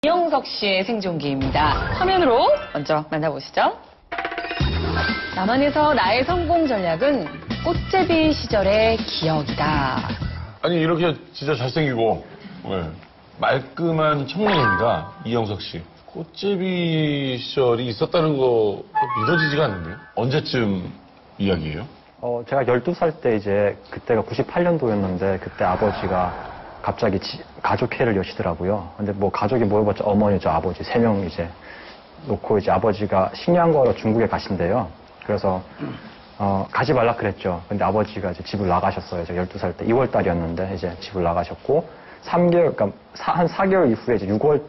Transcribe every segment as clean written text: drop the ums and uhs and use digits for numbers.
이영석 씨의 생존기입니다. 화면으로 먼저 만나보시죠. 남한에서 나의 성공 전략은 꽃제비 시절의 기억이다. 아니 이렇게 진짜 잘생기고 말끔한 청년입니다. 이영석 씨. 꽃제비 시절이 있었다는 거 믿어지지가 않는데요. 언제쯤 이야기예요? 제가 12살 때 이제 그때가 98년도였는데 그때 아버지가 갑자기 가족회를 여시더라고요. 근데 뭐 가족이 모여봤자 어머니죠, 아버지 3명 이제 놓고 이제 아버지가 식량 거러 중국에 가신대요. 그래서 가지 말라 그랬죠. 근데 아버지가 이제 집을 나가셨어요. 제가 12살 때 2월 달이었는데 이제 집을 나가셨고 3개월, 그러니까 한 4개월 이후에 이제 6월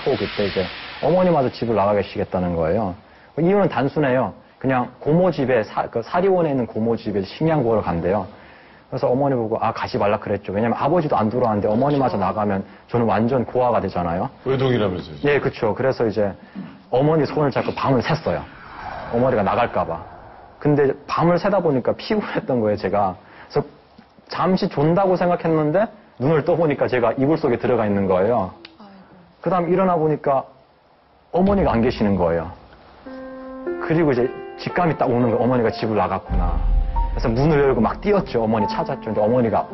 초 그때 이제 어머니마저 집을 나가 계시겠다는 거예요. 이유는 단순해요. 그냥 고모 집에 사리원에 있는 고모 집에 식량 구하러 간대요. 그래서 어머니 보고 가지 말라 그랬죠. 왜냐면 아버지도 안 들어왔는데 어머니마저 나가면 저는 완전 고아가 되잖아요. 외동이라면서요? 예, 그렇죠. 그래서 이제 어머니 손을 잡고 밤을 샜어요. 어머니가 나갈까 봐. 근데 밤을 새다 보니까 피곤했던 거예요, 제가. 그래서 잠시 존다고 생각했는데 눈을 떠보니까 제가 이불 속에 들어가 있는 거예요. 그 다음 일어나 보니까 어머니가 안 계시는 거예요. 그리고 이제 직감이 딱 오는 거예요. 어머니가 집을 나갔구나. 그래서 문을 열고 막 뛰었죠. 어머니 찾았죠. 근데 어머니가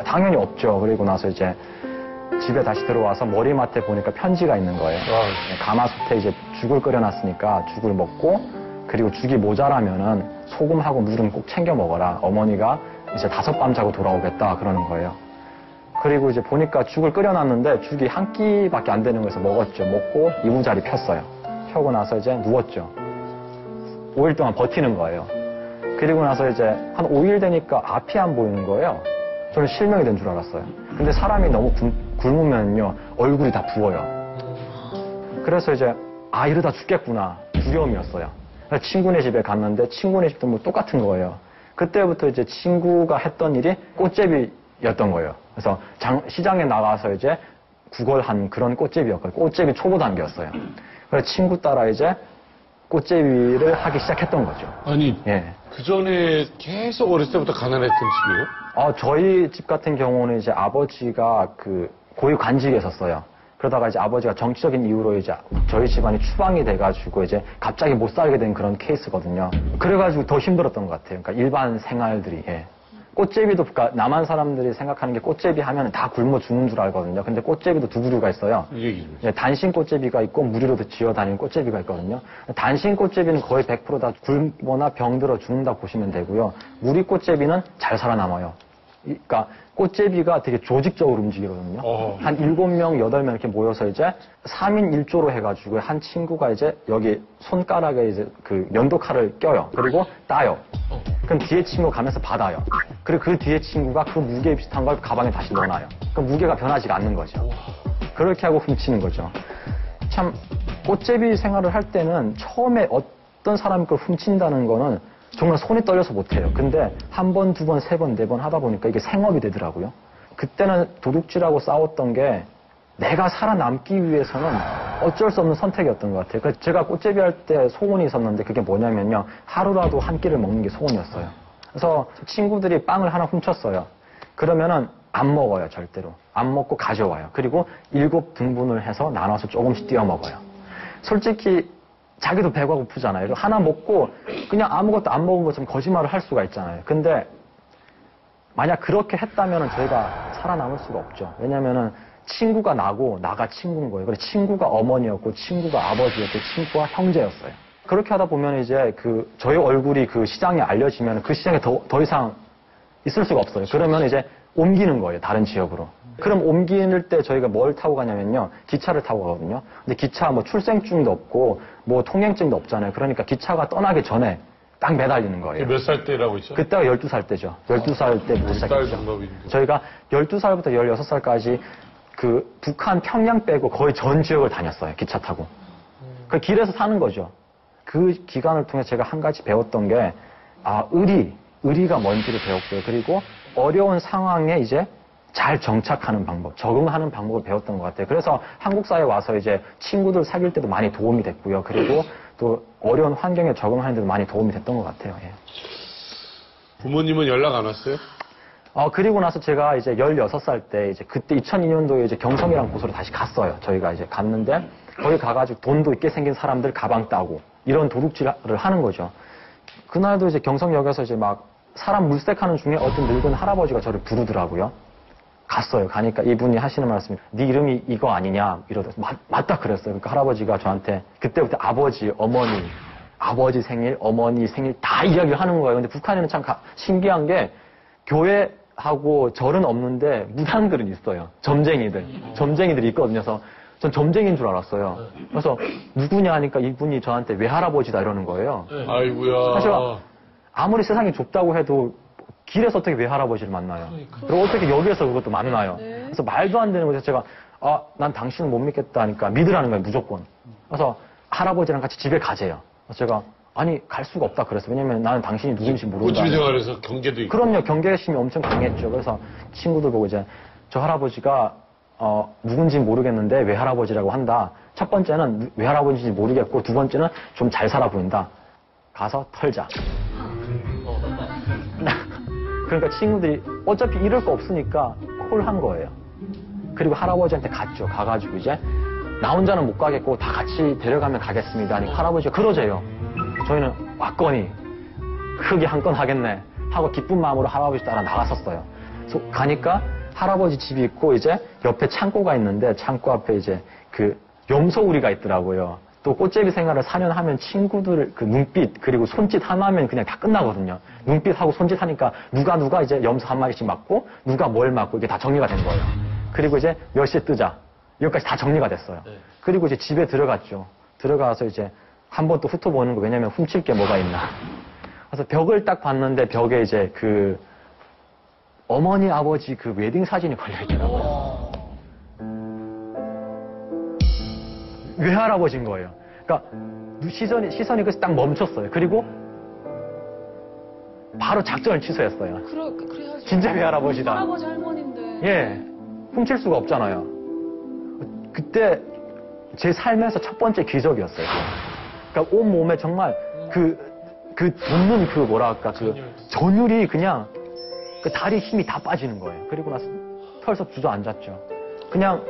당연히 없죠. 그리고 나서 이제 집에 다시 들어와서 머리맡에 보니까 편지가 있는 거예요. 가마솥에 이제 죽을 끓여놨으니까 죽을 먹고 그리고 죽이 모자라면은 소금하고 물은 꼭 챙겨 먹어라. 어머니가 이제 5밤 자고 돌아오겠다 그러는 거예요. 그리고 이제 보니까 죽을 끓여놨는데 죽이 한 끼밖에 안 되는 거에서 먹었죠. 먹고 이부자리 폈어요. 펴고 나서 이제 누웠죠. 5일 동안 버티는 거예요. 그리고 나서 이제 한 5일 되니까 앞이 안 보이는 거예요. 저는 실명이 된 줄 알았어요. 근데 사람이 너무 굶으면요 얼굴이 다 부어요. 그래서 이제 이러다 죽겠구나 두려움이었어요. 그래서 친구네 집에 갔는데 친구네 집도 뭐 똑같은 거예요. 그때부터 이제 친구가 했던 일이 꽃제비였던 거예요. 그래서 시장에 나가서 이제 구걸한 그런 꽃제비였거든요. 꽃제비 초보 단계였어요. 그래서 친구 따라 이제 꽃제비를 하기 시작했던 거죠. 아니, 예. 그 전에 계속 어렸을 때부터 가난했던 집이에요? 저희 집 같은 경우는 이제 아버지가 고위 관직에 있었어요. 그러다가 이제 아버지가 정치적인 이유로 이제 저희 집안이 추방이 돼가지고 이제 갑자기 못 살게 된 그런 케이스거든요. 그래가지고 더 힘들었던 것 같아요. 그러니까 일반 생활들이. 예. 꽃제비도, 그러니까 남한 사람들이 생각하는 게 꽃제비 하면 다 굶어 죽는 줄 알거든요. 근데 꽃제비도 두 부류가 있어요. 예, 단신 꽃제비가 있고 무리로도 지어다니는 꽃제비가 있거든요. 단신 꽃제비는 거의 100% 다 굶거나 병들어 죽는다 보시면 되고요. 무리 꽃제비는 잘 살아남아요. 그러니까 꽃제비가 되게 조직적으로 움직이거든요. 한 7명, 8명 이렇게 모여서 이제 3인 1조로 해가지고 한 친구가 이제 여기 손가락에 이제 면도칼을 껴요. 그리고 따요. 그럼 뒤에 친구가 가면서 받아요. 그리고 그 뒤에 친구가 그 무게 비슷한 걸 가방에 다시 넣어놔요. 그럼 무게가 변하지가 않는 거죠. 그렇게 하고 훔치는 거죠. 참 꽃제비 생활을 할 때는 처음에 어떤 사람이 그걸 훔친다는 거는 정말 손이 떨려서 못해요. 근데 한 번, 두 번, 세 번, 네 번 하다 보니까 이게 생업이 되더라고요. 그때는 도둑질하고 싸웠던 게 내가 살아남기 위해서는 어쩔 수 없는 선택이었던 것 같아요. 그래서 제가 꽃제비 할 때 소원이 있었는데 그게 뭐냐면요. 하루라도 한 끼를 먹는 게 소원이었어요. 그래서 친구들이 빵을 하나 훔쳤어요. 그러면은 안 먹어요, 절대로. 안 먹고 가져와요. 그리고 7등분을 해서 나눠서 조금씩 띄워 먹어요. 솔직히 자기도 배가 고프잖아요. 하나 먹고 그냥 아무것도 안 먹은 것처럼 거짓말을 할 수가 있잖아요. 근데 만약 그렇게 했다면 저희가 살아남을 수가 없죠. 왜냐면은 친구가 나고 나가 친구인 거예요. 그래서 친구가 어머니였고 친구가 아버지였고 친구가 형제였어요. 그렇게 하다 보면 이제 저희 얼굴이 시장에 알려지면 그 시장에 더 이상 있을 수가 없어요. 그러면 이제 옮기는 거예요. 다른 지역으로. 그럼 옮길 때 저희가 뭘 타고 가냐면요. 기차를 타고 가거든요. 근데 기차 뭐 출생증도 없고 뭐 통행증도 없잖아요. 그러니까 기차가 떠나기 전에 딱 매달리는 거예요. 몇 살 때라고 했죠? 그때가 12살 때죠. 12살 때부터 시작했죠. 저희가 12살부터 16살까지 북한 평양 빼고 거의 전 지역을 다녔어요. 기차 타고. 그 길에서 사는 거죠. 그 기간을 통해 제가 한 가지 배웠던 게 의리가 뭔지를 배웠고요. 그리고 어려운 상황에 이제 잘 정착하는 방법, 적응하는 방법을 배웠던 것 같아요. 그래서 한국 사회에 와서 이제 친구들 사귈 때도 많이 도움이 됐고요. 그리고 또 어려운 환경에 적응하는 데도 많이 도움이 됐던 것 같아요. 예. 부모님은 연락 안 왔어요? 그리고 나서 제가 이제 16살 때, 이제 그때 2002년도에 이제 경성이라는 곳으로 다시 갔어요. 저희가 이제 갔는데, 거기 가가지고 돈도 있게 생긴 사람들 가방 따고, 이런 도둑질을 하는 거죠. 그날도 이제 경성역에서 이제 막 사람 물색하는 중에 어떤 늙은 할아버지가 저를 부르더라고요. 갔어요. 가니까 이분이 하시는 말씀이, 네 이름이 이거 아니냐? 이러더라고요. 맞다 그랬어요. 그러니까 할아버지가 저한테 그때부터 아버지, 어머니, 아버지 생일, 어머니 생일 다 이야기를 하는 거예요. 근데 북한에는 참 신기한 게 교회하고 절은 없는데 무당들은 있어요. 점쟁이들이 있거든요. 그래서 전 점쟁이인 줄 알았어요. 그래서 누구냐 하니까 이분이 저한테 외할아버지다 이러는 거예요. 아이고야. 사실 아무리 세상이 좁다고 해도 길에서 어떻게 외할아버지를 만나요? 그리고 어떻게 여기에서 그것도 만나요? 그래서 말도 안 되는 거죠. 제가 난 당신을 못 믿겠다 하니까 믿으라는 거예요. 무조건. 그래서 할아버지랑 같이 집에 가재요. 그래서 제가 아니 갈 수가 없다 그랬어요. 왜냐면 나는 당신이 누군지 모른다. 꽃집이 생활에서 경계도 있고. 그럼요. 경계심이 엄청 강했죠. 그래서 친구들 보고 이제 저 할아버지가 누군지 모르겠는데 외할아버지라고 한다. 첫 번째는 외할아버지인지 모르겠고 두 번째는 좀 잘 살아 보인다. 가서 털자. 그러니까 친구들이 어차피 이럴 거 없으니까 콜한 거예요. 그리고 할아버지한테 갔죠. 가가지고 이제 나 혼자는 못 가겠고 다 같이 데려가면 가겠습니다. 하니까 할아버지가 그러재요. 저희는 왔거니 크게 한 건 하겠네 하고 기쁜 마음으로 할아버지 따라 나갔었어요. 그래서 가니까 할아버지 집이 있고 이제 옆에 창고가 있는데 창고 앞에 이제 그 염소우리가 있더라고요. 또 꽃제비 생활을 4년 하면 친구들 그 눈빛 그리고 손짓 하나면 그냥 다 끝나거든요. 눈빛하고 손짓 하니까 누가 이제 염소 한 마리씩 맞고 누가 뭘 맞고 이게 다 정리가 된 거예요. 그리고 이제 몇 시에 뜨자 여기까지 다 정리가 됐어요. 그리고 이제 집에 들어갔죠. 들어가서 이제 한 번 또 훑어보는 거 왜냐면 훔칠 게 뭐가 있나. 그래서 벽을 딱 봤는데 벽에 이제 그 어머니 아버지 그 웨딩 사진이 걸려 있더라고요. 외할아버지인 거예요. 그러니까 시선이 그래서 딱 멈췄어요. 그리고 바로 작전을 취소했어요. 그래야죠. 진짜 외할아버지다. 할아버지 할머니인데. 예, 훔칠 수가 없잖아요. 그때 제 삶에서 첫 번째 기적이었어요. 그러니까 온 몸에 정말 그 돋는 그 뭐랄까 그 전율이 그냥 그 다리 힘이 다 빠지는 거예요. 그리고 나서 털썩 주저앉았죠. 그냥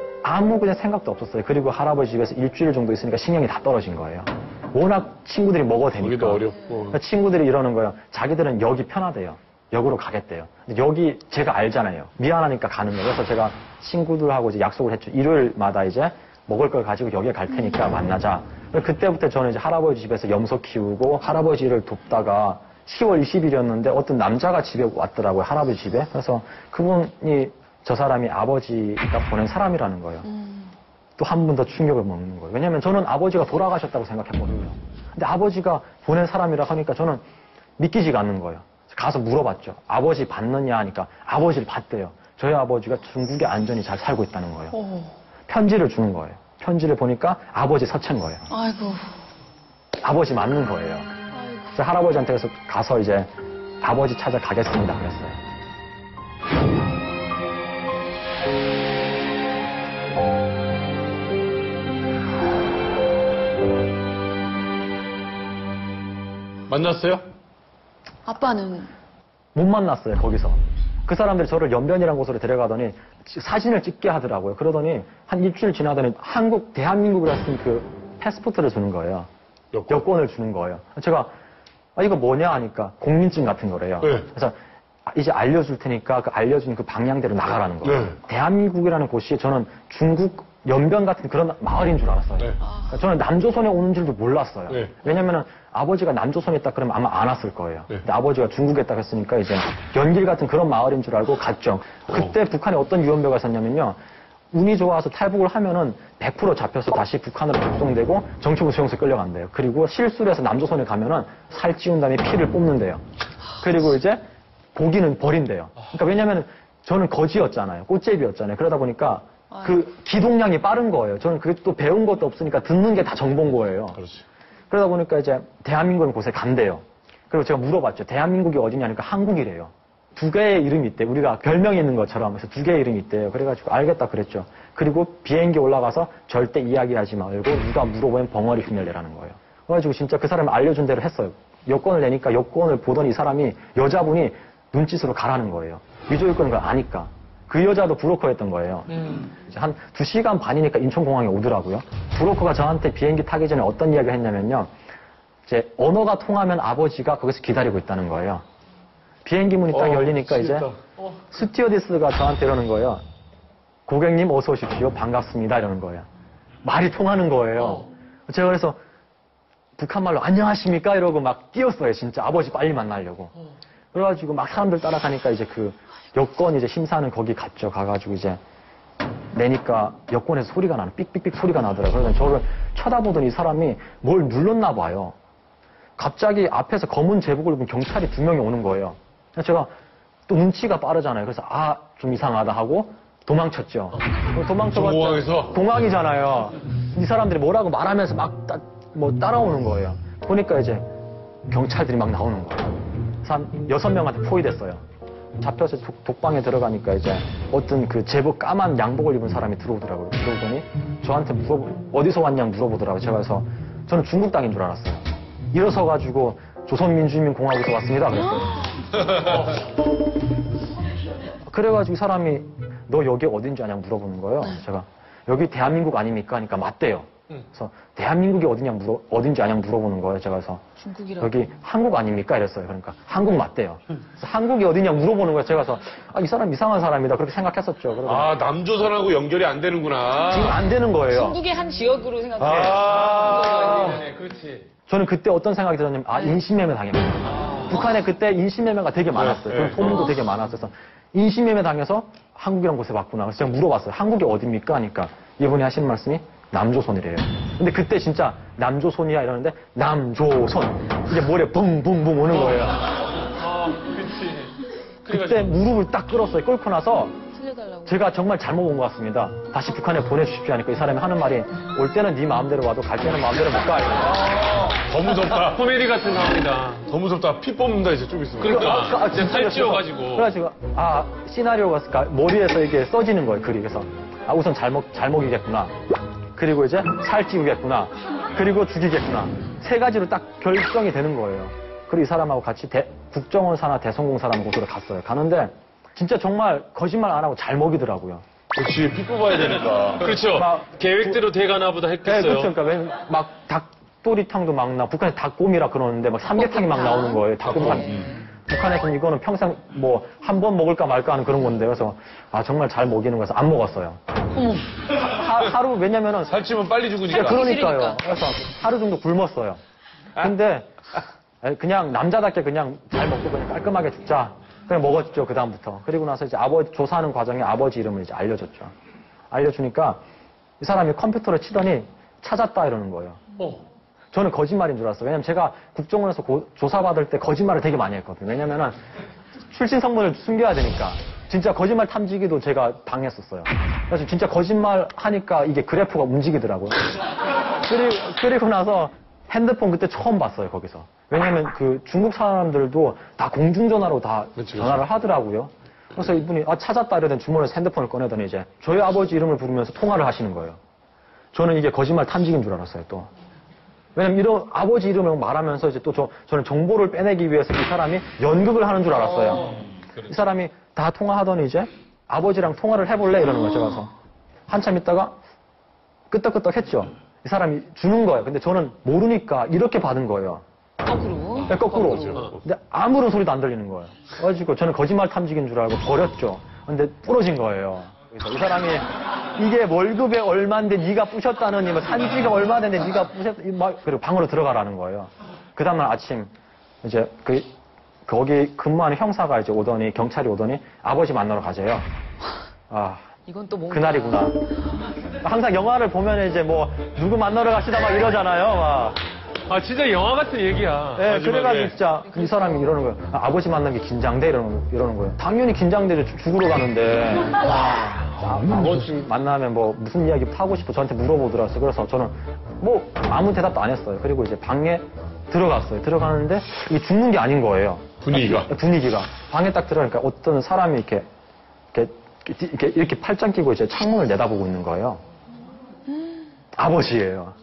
생각도 없었어요. 그리고 할아버지 집에서 일주일 정도 있으니까 신경이 다 떨어진 거예요. 워낙 친구들이 먹어대니까. 거기도 어렵고. 그러니까 친구들이 이러는 거예요. 자기들은 여기 편하대요. 역으로 가겠대요. 근데 여기 제가 알잖아요. 미안하니까 가는 거예요. 그래서 제가 친구들하고 이제 약속을 했죠. 일요일마다 이제 먹을 걸 가지고 여기에 갈 테니까 만나자. 그때부터 저는 이제 할아버지 집에서 염소 키우고 할아버지를 돕다가 10월 20일이었는데 어떤 남자가 집에 왔더라고요. 할아버지 집에. 그래서 그분이 저 사람이 아버지가 보낸 사람이라는 거예요. 또 한 번 더 충격을 먹는 거예요. 왜냐면 저는 아버지가 돌아가셨다고 생각했거든요. 근데 아버지가 보낸 사람이라 하니까 저는 믿기지가 않는 거예요. 가서 물어봤죠. 아버지 봤느냐 하니까 아버지를 봤대요. 저희 아버지가 중국에 안전히 잘 살고 있다는 거예요. 편지를 주는 거예요. 편지를 보니까 아버지 서체인 거예요. 아이고. 아버지 맞는 거예요. 아이고. 그래서 할아버지한테 가서 이제 아버지 찾아가겠습니다 그랬어요. 만났어요? 아빠는 못 만났어요, 거기서. 그 사람들이 저를 연변이라는 곳으로 데려가더니 사진을 찍게 하더라고요. 그러더니 한 일주일 지나더니 대한민국이라 쓴 그 패스포트를 주는 거예요. 여권을 주는 거예요. 제가 이거 뭐냐 하니까 공민증 같은 거래요. 네. 그래서 이제 알려줄 테니까 그 알려준 그 방향대로 나가라는 거예요. 네. 대한민국이라는 곳이 저는 중국 연변 같은 그런 마을인 줄 알았어요. 네. 그러니까 저는 남조선에 오는 줄도 몰랐어요. 네. 왜냐면은 아버지가 남조선에 있다 그러면 아마 안 왔을 거예요. 네. 근데 아버지가 중국에 있다 했으니까 이제 연길 같은 그런 마을인 줄 알고 갔죠. 그때 북한에 어떤 유언비어가 있었냐면요. 운이 좋아서 탈북을 하면은 100% 잡혀서 다시 북한으로 북송되고 정치부 수용소에 끌려간대요. 그리고 실수를 해서 남조선에 가면은 살 찌운 다음에 피를 뽑는데요. 그리고 이제 고기는 버린대요. 그러니까 왜냐면 저는 거지였잖아요. 꽃제비였잖아요. 그러다 보니까 그 기동량이 빠른 거예요. 저는 그게 또 배운 것도 없으니까 듣는 게 다 정보인 거예요. 그렇지. 그러다 보니까 이제 대한민국은 곳에 간대요. 그리고 제가 물어봤죠. 대한민국이 어디냐니까 한국이래요. 두 개의 이름이 있대. 우리가 별명이 있는 것처럼. 그래서 두 개의 이름이 있대요. 그래가지고 알겠다 그랬죠. 그리고 비행기 올라가서 절대 이야기하지 말고 누가 물어보면 벙어리 흉내내라는 거예요. 그래가지고 진짜 그 사람이 알려준 대로 했어요. 여권을 내니까 여권을 보더니 이 사람이 여자분이 눈짓으로 가라는 거예요. 위조일 거는 걸 아니까. 그 여자도 브로커였던 거예요. 이제 한 2시간 반이니까 인천공항에 오더라고요. 브로커가 저한테 비행기 타기 전에 어떤 이야기를 했냐면요. 이제 언어가 통하면 아버지가 거기서 기다리고 있다는 거예요. 비행기 문이 딱 열리니까 이제 스튜어디스가 저한테 이러는 거예요. 고객님 어서 오십시오. 반갑습니다. 이러는 거예요. 말이 통하는 거예요. 제가 그래서 북한말로 안녕하십니까? 이러고 막 뛰었어요. 진짜 아버지 빨리 만나려고. 그래가지고 막 사람들 따라가니까 이제 그 여권 이제 심사하는 거기 갔죠. 가가지고 이제 내니까 여권에서 소리가 나는 삑삑삑 소리가 나더라고요. 그래서 저를 쳐다보더니 이 사람이 뭘 눌렀나 봐요. 갑자기 앞에서 검은 제복을 입은 경찰이 2명이 오는 거예요. 그래서 제가 또 눈치가 빠르잖아요. 그래서 좀 이상하다 하고 도망쳤죠. 도망쳐봤자 공항에서? 공항이잖아요. 이 사람들이 뭐라고 말하면서 막 따라오는 거예요. 보니까 이제 경찰들이 막 나오는 거예요. 그래서 한 6명한테 포위됐어요. 잡혀서 독방에 들어가니까 이제 어떤 그 제복 까만 양복을 입은 사람이 들어오더라고요. 들어오더니 저한테 어디서 왔냐고 물어보더라고요. 제가 그래서 저는 중국 땅인 줄 알았어요. 일어서가지고 조선민주주의민공화국에서 왔습니다. 그랬어요. 그래가지고 이 사람이 너 여기 어딘지 아냐고 물어보는 거예요. 제가 여기 대한민국 아닙니까? 하니까 맞대요. 그래서 대한민국이 어딘지 아냐고 물어보는 거예요. 제가 그래서 중국이라고. 여기 한국 아닙니까? 이랬어요. 그러니까 한국 맞대요. 그래서 한국이 어디냐고 물어보는 거예요. 제가 그래서 이 사람 이상한 사람이다. 그렇게 생각했었죠. 그러고 아, 남조선하고 연결이 안 되는구나. 지금 안 되는 거예요. 중국의 한 지역으로 생각해요. 아, 그렇지. 저는 그때 어떤 생각이 들었냐면 인신매매 당했거든요. 북한에 그때 인신매매가 되게 많았어요. 그런 소문도 되게 많았어요. 그래서 인신매매 당해서 한국이란 곳에 왔구나. 그래서 제가 물어봤어요. 한국이 어딥니까? 하니까 이분이 하시는 말씀이 남조선이래요. 근데 그때 진짜 남조선이야 이러는데 남조선 이게 머리에 붕붕붕 오는 거예요. 그치. 그때 무릎을 딱 끌었어요. 끌고 나서 살려달라고. 제가 정말 잘못 온 것 같습니다. 다시 북한에 보내주십시오 하니까 이 사람이 하는 말이 올 때는 네 마음대로 와도 갈 때는 마음대로 못 가. 더 무섭다. 코미디 같은 상황이다. 더 무섭다. 피 뽑는다, 이제 좀 있으면. 그러니까. 이제 진짜 팔 찌워가지고. 그래가지고 시나리오가 머리에서 이게 써지는 거예요. 글이. 그래서 우선 잘 먹이겠구나. 그리고 이제 살 찌우겠구나. 그리고 죽이겠구나. 3가지로 딱 결정이 되는 거예요. 그리고 이 사람하고 같이 국정원 산하 대성공사라는 곳으로 갔어요. 가는데 진짜 정말 거짓말 안 하고 잘 먹이더라고요. 그렇지, 피 뽑아야 되니까. 그렇죠. 막 계획대로 돼가나 보다 네, 했겠어요. 그렇죠. 그러니까 막 닭도리탕도 막 북한에 닭곰이라 그러는데 막 삼계탕이 막 나오는 거예요. 닭곰탕. 북한에서는 이거는 평생 한 번 먹을까 말까 하는 그런 건데 그래서 정말 잘 먹이는 거여서 안 먹었어요. 하루 왜냐면은 살찌면 빨리 죽으니까. 그러니까요. 싫으니까. 그래서 하루 정도 굶었어요. 근데 그냥 남자답게 그냥 잘 먹고 그냥 깔끔하게 죽자. 그냥 먹었죠. 그 다음부터. 그리고 나서 이제 조사하는 과정에 아버지 이름을 이제 알려줬죠. 알려주니까 이 사람이 컴퓨터를 치더니 찾았다 이러는 거예요. 저는 거짓말인 줄 알았어요. 왜냐면 제가 국정원에서 조사받을 때 거짓말을 되게 많이 했거든요. 왜냐면은 출신 성분을 숨겨야 되니까. 진짜 거짓말 탐지기도 제가 당했었어요. 그래서 진짜 거짓말 하니까 이게 그래프가 움직이더라고요. 그리고 나서 핸드폰 그때 처음 봤어요, 거기서. 왜냐면 그 중국 사람들도 다 공중전화로 다 전화를 하더라고요. 그래서 이분이 찾았다 이러더니 주머니에서 핸드폰을 꺼내더니 이제 저희 아버지 이름을 부르면서 통화를 하시는 거예요. 저는 이게 거짓말 탐지기인 줄 알았어요, 또. 왜냐면 이런 아버지 이름을 말하면서 이제 또 저는 정보를 빼내기 위해서 이 사람이 연극을 하는 줄 알았어요. 이 사람이 다 통화하더니 이제 아버지랑 통화를 해볼래? 이러는 거죠. 그래서 한참 있다가 끄떡끄떡 했죠. 이 사람이 주는 거예요. 근데 저는 모르니까 이렇게 받은 거예요. 거꾸로. 네, 거꾸로. 근데 아무런 소리도 안 들리는 거예요. 그래가지고 저는 거짓말 탐지기인 줄 알고 버렸죠. 근데 부러진 거예요. 그래서 이 사람이 이게 월급에 얼마인데 네가 부셨다느니 뭐 산지가 얼마 되는데 네가 부셨다 그리고 방으로 들어가라는 거예요. 그 다음날 아침 이제 거기 근무하는 형사가 이제 오더니 경찰이 오더니 아버지 만나러 가재요. 이건 또 뭔가. 그날이구나. 항상 영화를 보면 이제 누구 만나러 가시다 막 이러잖아요. 막. 진짜 영화 같은 얘기야. 네, 마지막에. 그래가지고 진짜 이 사람이 이러는 거예요. 아버지 만나기 긴장돼 이러는 거예요. 당연히 긴장되죠. 죽으러 가는데. 아버지 만나면 무슨 이야기 하고 싶어 저한테 물어보더라고요. 그래서 저는 아무 대답도 안 했어요. 그리고 이제 방에 들어갔어요. 들어가는데 이게 죽는 게 아닌 거예요. 분위기가. 방에 딱 들어가니까 어떤 사람이 이렇게 팔짱 끼고 이제 창문을 내다보고 있는 거예요. 아버지예요.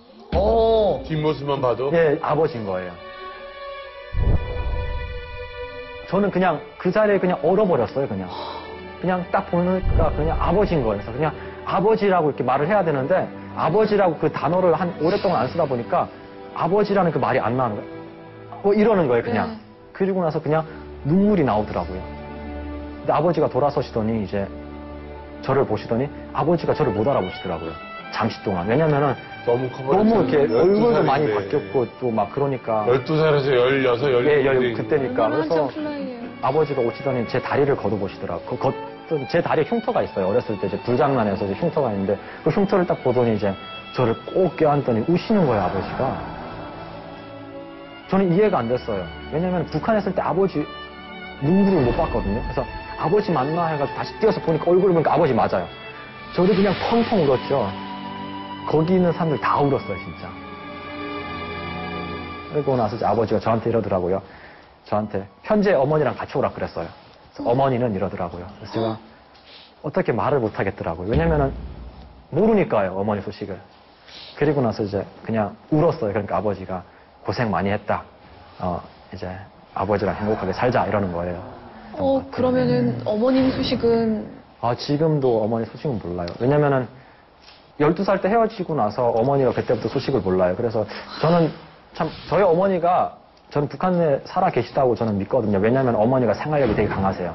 뒷모습만 봐도. 예, 아버지인 거예요. 저는 그냥 그 자리에 그냥 얼어버렸어요, 그냥. 그냥 딱 보니까 그냥 아버지인 거예요. 그래서 그냥 아버지라고 이렇게 말을 해야 되는데 아버지라고 그 단어를 한 오랫동안 안 쓰다 보니까 아버지라는 그 말이 안 나오는 거예요. 뭐 이러는 거예요, 그냥. 네. 그리고 나서 그냥 눈물이 나오더라고요. 근데 아버지가 돌아서시더니 이제 저를 보시더니 아버지가 저를 못 알아보시더라고요. 잠시 동안. 왜냐면은 너무 너무 이렇게 12 얼굴도 많이 살인데. 바뀌었고 또 막 그러니까. 12살에서 16, 17. 예, 그때니까. 그래서 플라이예요. 아버지가 오시더니 제 다리를 걷어보시더라고요. 제 다리에 흉터가 있어요. 어렸을 때 이제 불장난해서 이제 흉터가 있는데 그 흉터를 딱 보더니 이제 저를 꼭 껴안더니 우시는 거예요, 아버지가. 저는 이해가 안 됐어요. 왜냐면 북한에 있을 때 아버지 눈물을 못 봤거든요. 그래서 아버지 맞나 해가지고 다시 뛰어서 보니까 얼굴을 보니까 아버지 맞아요. 저를 그냥 펑펑 울었죠. 거기 있는 사람들 다 울었어요, 진짜. 그리고 나서 이제 아버지가 저한테 이러더라고요. 저한테 현재 어머니랑 같이 오라 그랬어요. 그래서 어머니는 이러더라고요. 그래서 제가 어떻게 말을 못 하겠더라고요. 왜냐면은 모르니까요, 어머니 소식을. 그리고 나서 이제 그냥 울었어요. 그러니까 아버지가 고생 많이 했다. 이제 아버지랑 행복하게 살자 이러는 거예요. 그러면은 어머님 소식은 지금도 어머니 소식은 몰라요. 왜냐면은 12살 때 헤어지고 나서 어머니가 그때부터 소식을 몰라요. 그래서 저는 참 저희 어머니가 저는 북한에 살아 계시다고 저는 믿거든요. 왜냐하면 어머니가 생활력이 되게 강하세요.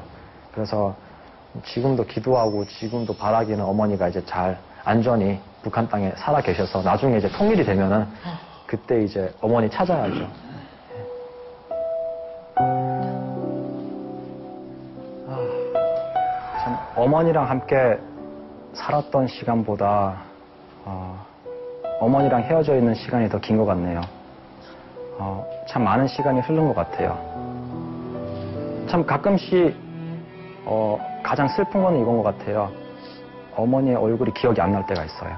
그래서 지금도 기도하고 지금도 바라기는 어머니가 이제 잘 안전히 북한 땅에 살아 계셔서 나중에 이제 통일이 되면은 그때 이제 어머니 찾아야죠. 참 어머니랑 함께 살았던 시간보다 어머니랑 헤어져 있는 시간이 더 긴 것 같네요. 참 많은 시간이 흐른 것 같아요. 참 가끔씩 가장 슬픈 건 이건 것 같아요. 어머니의 얼굴이 기억이 안 날 때가 있어요.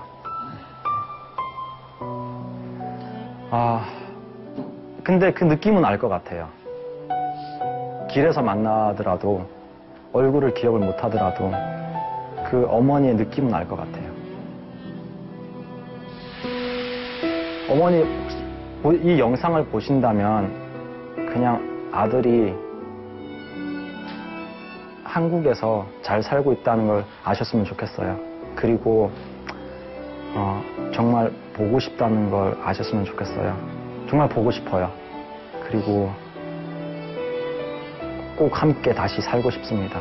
근데 그 느낌은 알 것 같아요. 길에서 만나더라도 얼굴을 기억을 못 하더라도 그 어머니의 느낌은 알 것 같아요. 어머니 이 영상을 보신다면 그냥 아들이 한국에서 잘 살고 있다는 걸 아셨으면 좋겠어요. 그리고 정말 보고 싶다는 걸 아셨으면 좋겠어요. 정말 보고 싶어요. 그리고 꼭 함께 다시 살고 싶습니다.